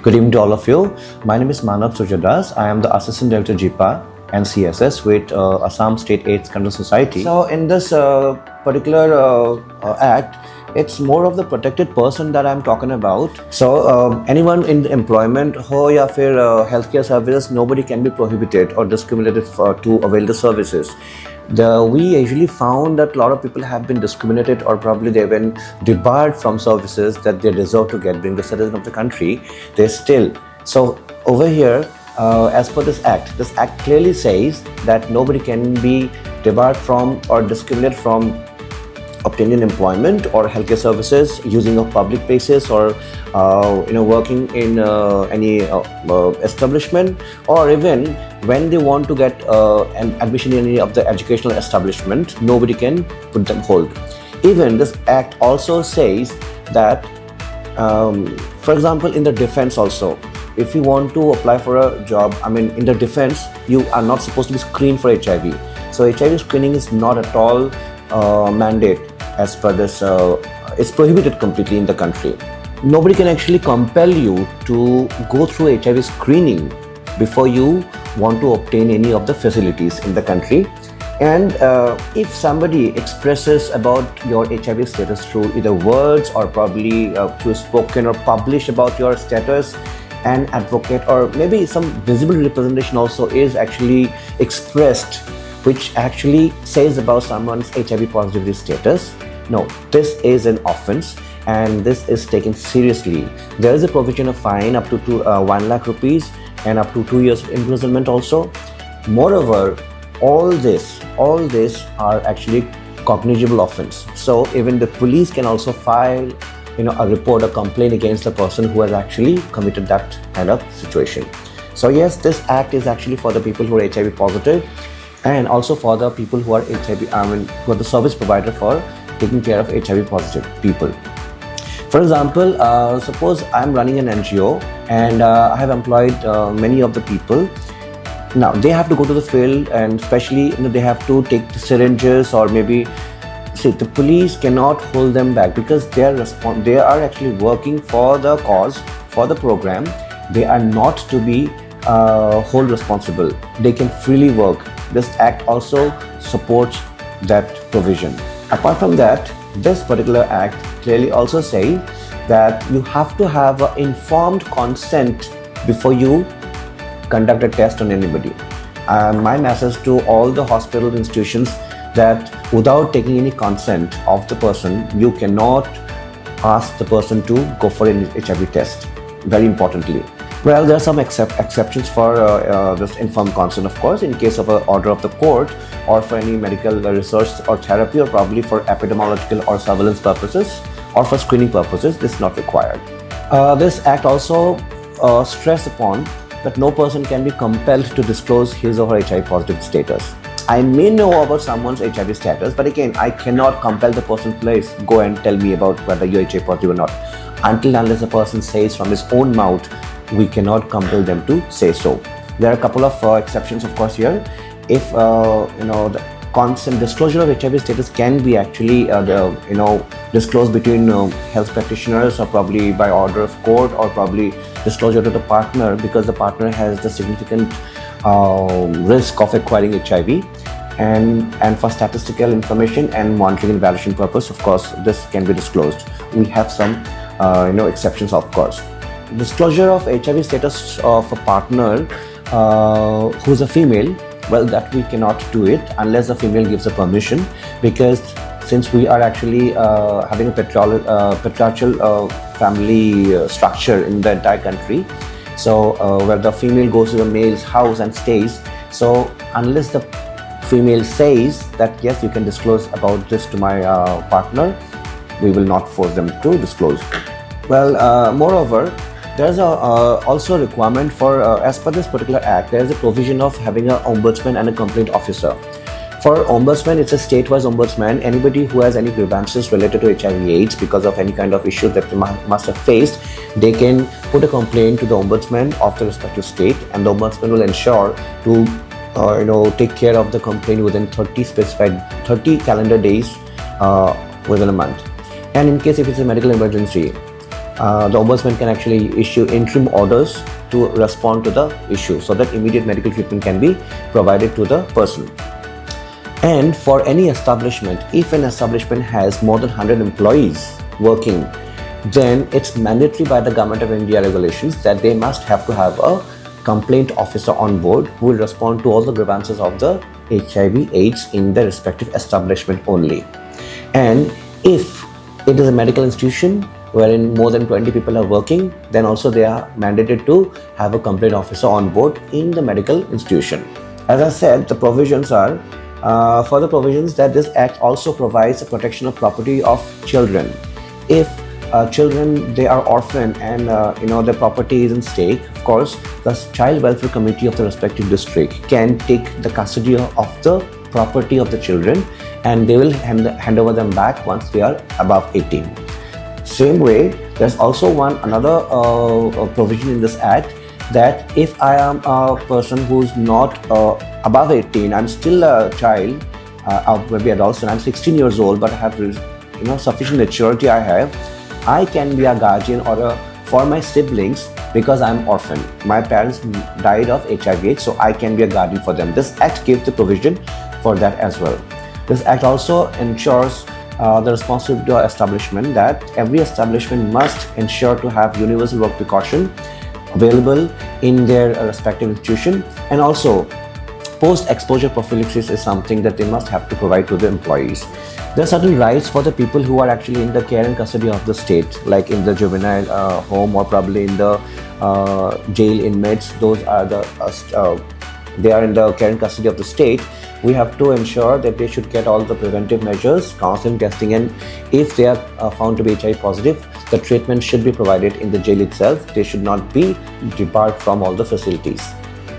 Good evening to all of you. My name is Manav Suryadas. I am the Assistant Director GPA and CSS with Assam State AIDS Control Society. So in this particular act, it's more of the protected person that I'm talking about. So anyone in the employment ho ya fir healthcare services, nobody can be prohibited or discriminated to avail the services. We usually found that a lot of people have been discriminated or probably they've been debarred from services that they deserve to get being the citizen of the country. They still. So over here, as per this act clearly says that nobody can be debarred from or discriminated from obtaining employment or healthcare services using a public places or working in any establishment, or even when they want to get an admission in any of the educational establishment, nobody can put them hold. Even this act also says that for example in the defense also, if you want to apply for a job, in the defense you are not supposed to be screened for HIV. So HIV screening is not at all mandate as per this. It's prohibited completely in the country. Nobody can actually compel you to go through HIV screening before you want to obtain any of the facilities in the country. And if somebody expresses about your HIV status through either words or probably through spoken or publish about your status, an advocate or maybe some visible representation also is actually expressed, which actually says about someone's HIV positivity status. No, this is an offense and this is taken seriously. There is a provision of fine up to 1 lakh rupees and up to 2 years of imprisonment also. Moreover, all this are actually cognizable offense. So even the police can also file a report or complaint against the person who has actually committed that kind of situation. So yes, this act is actually for the people who are HIV positive and also for the people who are who are the service provider for taking care of HIV positive people. For example, suppose I'm running an NGO and I have employed many of the people. Now they have to go to the field and especially they have to take the syringes or maybe the police cannot hold them back because they are actually working for the cause, for the program. They are not to be hold responsible. They can freely work. This act also supports that provision. Apart from that, this particular act clearly also says that you have to have an informed consent before you conduct a test on anybody. My message to all the hospital institutions that without taking any consent of the person, you cannot ask the person to go for an HIV test, very importantly. Well, there are some exceptions for this informed consent, of course, in case of an order of the court or for any medical research or therapy or probably for epidemiological or surveillance purposes or for screening purposes, this is not required. This act also stress upon that no person can be compelled to disclose his or her HIV positive status. I may know about someone's HIV status, but again, I cannot compel the person, please go and tell me about whether you're HIV positive or not. Until unless the person says from his own mouth, we cannot compel them to say so. There are a couple of exceptions, of course, here. If the consent disclosure of HIV status can be actually disclosed between health practitioners or probably by order of court or probably disclosure to the partner because the partner has the significant risk of acquiring HIV, and for statistical information and monitoring and evaluation purpose, of course, this can be disclosed. We have some exceptions, of course. Disclosure of HIV status of a partner who's a female, well, that we cannot do it unless the female gives a permission, because since we are actually having a patriarchal family structure in the entire country, so where the female goes to the male's house and stays, so unless the female says that yes, you can disclose about this to my partner, we will not force them to disclose. Well, moreover, there's also a requirement for as per this particular act, there is a provision of having an ombudsman and a complaint officer. For ombudsman, it's a state-wise ombudsman. Anybody who has any grievances related to HIV/AIDS because of any kind of issue that they must have faced, they can put a complaint to the ombudsman of the respective state, and the ombudsman will ensure to take care of the complaint within 30 calendar days within a month. And in case if it's a medical emergency, the ombudsman can actually issue interim orders to respond to the issue so that immediate medical treatment can be provided to the person. And for any establishment, if an establishment has more than 100 employees working, then it's mandatory by the Government of India regulations that they must have to have a complaint officer on board who will respond to all the grievances of the HIV/AIDS in their respective establishment only. And if it is a medical institution wherein more than 20 people are working, then also they are mandated to have a complaint officer on board in the medical institution. As I said, the provisions are further provisions that this act also provides the protection of property of children. If children, they are orphan and their property is in stake, of course the child welfare committee of the respective district can take the custody of the property of the children, and they will hand over them back once they are above 18. Same way, there's also another provision in this act that if I am a person who's not above 18, I'm still a child, maybe adolescent, I'm 16 years old, but I have sufficient maturity I can be a guardian for my siblings because I'm orphan. My parents died of HIV/AIDS, so I can be a guardian for them. This act gives the provision for that as well. This act also ensures the responsibility of establishment that every establishment must ensure to have universal work precaution available in their respective institution, and also post-exposure prophylaxis is something that they must have to provide to the employees. There are certain rights for the people who are actually in the care and custody of the state, like in the juvenile home or probably in the jail inmates. Those are they are in the care and custody of the state. We have to ensure that they should get all the preventive measures, counseling, testing, and if they are found to be HIV positive, the treatment should be provided in the jail itself. They should not be debarred from all the facilities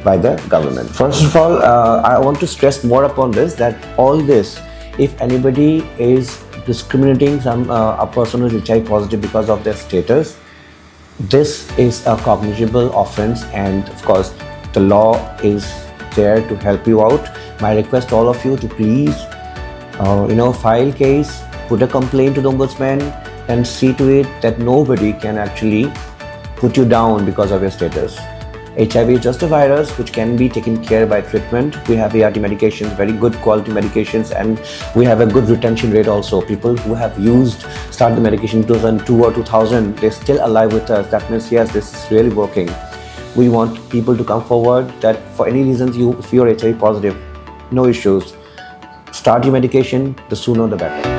by the government. First of all, I want to stress more upon this, that all this, if anybody is discriminating a person who is HIV positive because of their status, this is a cognizable offense, and of course the law is there to help you out. My request to all of you to please file case, put a complaint to the ombudsman, and see to it that nobody can actually put you down because of your status. HIV is just a virus which can be taken care by treatment. We have ART medications, very good quality medications, and we have a good retention rate also. People who have started the medication in 2002 or 2000, they're still alive with us. That means, yes, this is really working. We want people to come forward that for any reasons if you're HIV positive, no issues. Start your medication, the sooner the better.